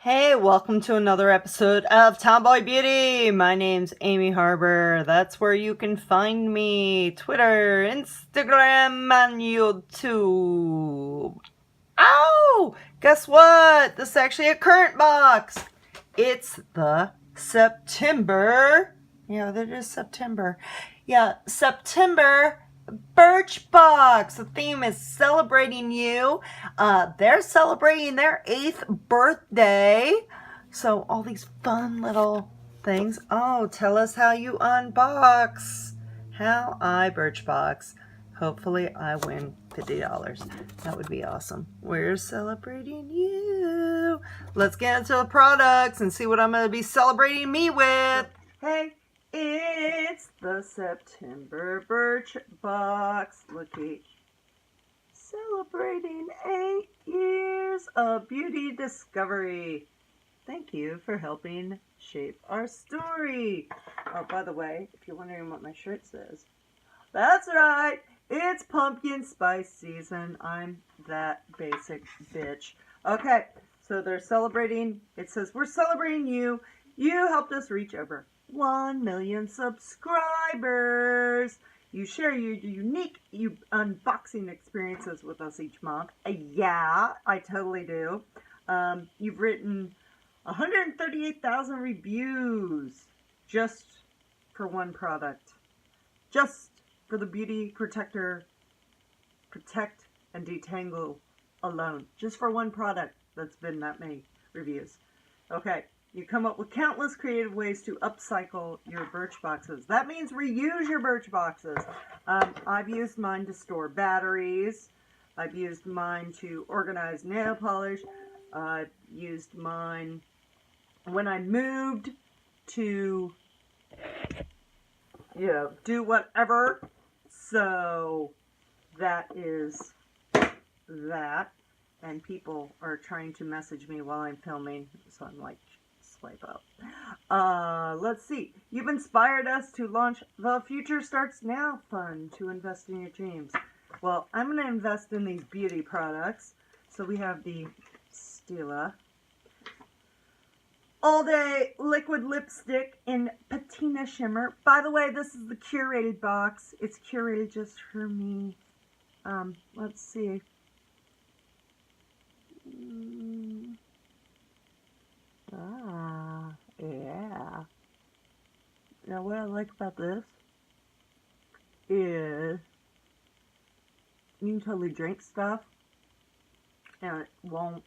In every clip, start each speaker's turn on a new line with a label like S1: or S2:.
S1: Hey, welcome to another episode of Tomboy Beauty. My name's Amy Harber. That's where you can find me. Twitter, Instagram, and YouTube. Ow! Guess what? This is actually a current box. It's the September. Yeah, that is September. Yeah, September Birchbox. The theme is celebrating you. They're celebrating their 8th birthday. So all these fun little things. Oh, tell us how you unbox. How I Birchbox. Hopefully I win $50. That would be awesome. We're celebrating you. Let's get into the products and see what I'm going to be celebrating me with. Hey, it's the September Birchbox. Looky. Celebrating 8 years of beauty discovery. Thank you for helping shape our story. Oh, by the way, if you're wondering what my shirt says, that's right. It's pumpkin spice season. I'm that basic bitch. Okay, so they're celebrating. It says, we're celebrating you. You helped us reach over 1 million subscribers. You share your unique unboxing experiences with us each month. Yeah, I totally do. You've written 138,000 reviews just for one product. Just for the Beauty Protector Protect and Detangle alone. Just for one product. That's been that many reviews. Okay, you come up with countless creative ways to upcycle your Birchboxes. That means reuse your Birchboxes. I've used mine to store batteries. I've used mine to organize nail polish. I've used mine when I moved to, do whatever. So that is that. And people are trying to message me while I'm filming. So I'm like, swipe up. Let's see. You've inspired us to launch the Future Starts Now Fund to invest in your dreams. Well, I'm going to invest in these beauty products. So we have the Stila All Day Liquid Lipstick in Patina Shimmer. By the way, this is the curated box. It's curated just for me. Let's see. Yeah. Now what I like about this is you can totally drink stuff and it won't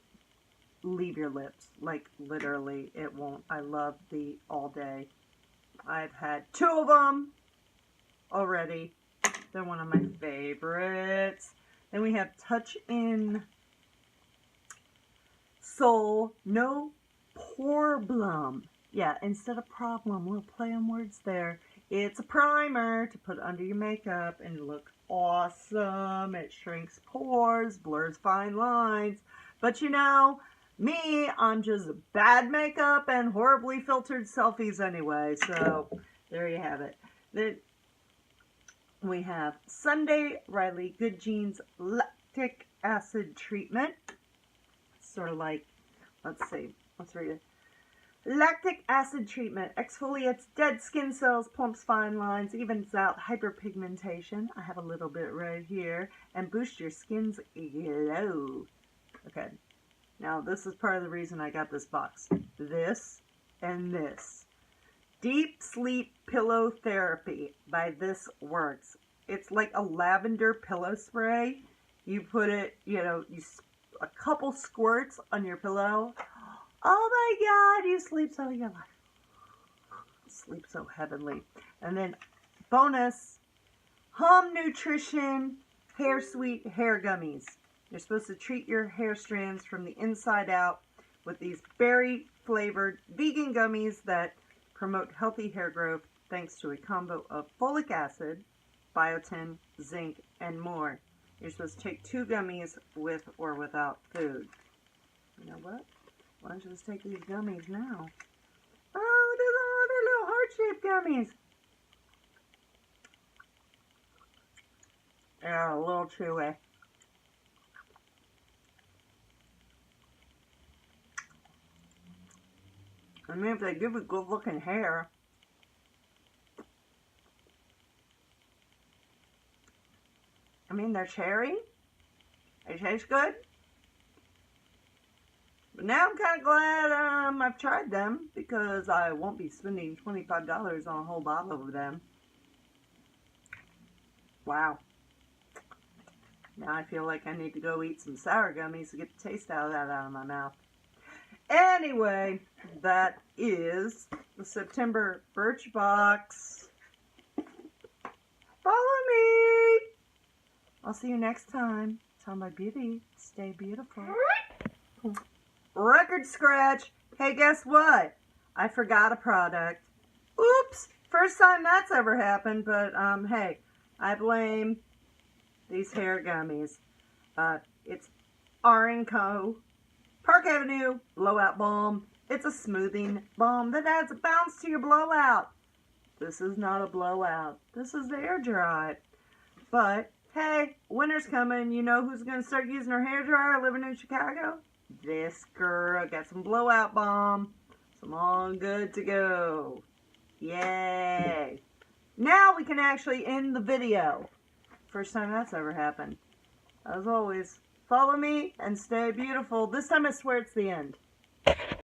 S1: leave your lips. Like, literally, it won't. I love the All Day. I've had 2 of them already. They're one of my favorites. Then we have Touch in Soul No Problem. Yeah, instead of problem, we'll play on words there. It's a primer to put under your makeup and look awesome. It shrinks pores, blurs fine lines. But you know, me, I'm just bad makeup and horribly filtered selfies anyway. So, there you have it. Then we have Sunday Riley Good Genes Lactic Acid Treatment. Sort of like, let's see, let's read it. Lactic acid treatment exfoliates dead skin cells, plumps fine lines, evens out hyperpigmentation. I have a little bit right here. And boosts your skin's glow. Okay. Now, this is part of the reason I got this box. This and this. Deep Sleep Pillow Therapy by ThisWorks. It's like a lavender pillow spray. You put it, a couple squirts on your pillow. Oh my God, you sleep so sleep so heavenly. And then bonus, Hum Nutrition Hair Sweet Hair Gummies. You're supposed to treat your hair strands from the inside out with these berry flavored vegan gummies that promote healthy hair growth thanks to a combo of folic acid, biotin, zinc, and more. You're supposed to take 2 gummies with or without food. You know what? Why don't you just take these gummies now? Oh, they're little heart-shaped gummies. They're a little chewy. I mean, if they give you good looking hair. I mean, they're cherry. They taste good. But now I'm kind of glad I've tried them, because I won't be spending $25 on a whole bottle of them. Wow. Now I feel like I need to go eat some sour gummies to get the taste out of my mouth. Anyway, that is the September Birchbox. Follow me. I'll see you next time. Tomboy Beauty. Stay beautiful. Record scratch. Hey, guess what? I forgot a product. Oops. First time that's ever happened, but hey, I blame these hair gummies. It's R+Co. Park Avenue Blowout Balm. It's a smoothing balm that adds a bounce to your blowout. This is not a blowout. This is the air dry. But, hey, winter's coming. You know who's going to start using her hair dryer living in Chicago? This girl. Got some blowout balm. So I'm all good to go. Yay. Now we can actually end the video. First time that's ever happened. As always, follow me and stay beautiful. This time I swear it's the end.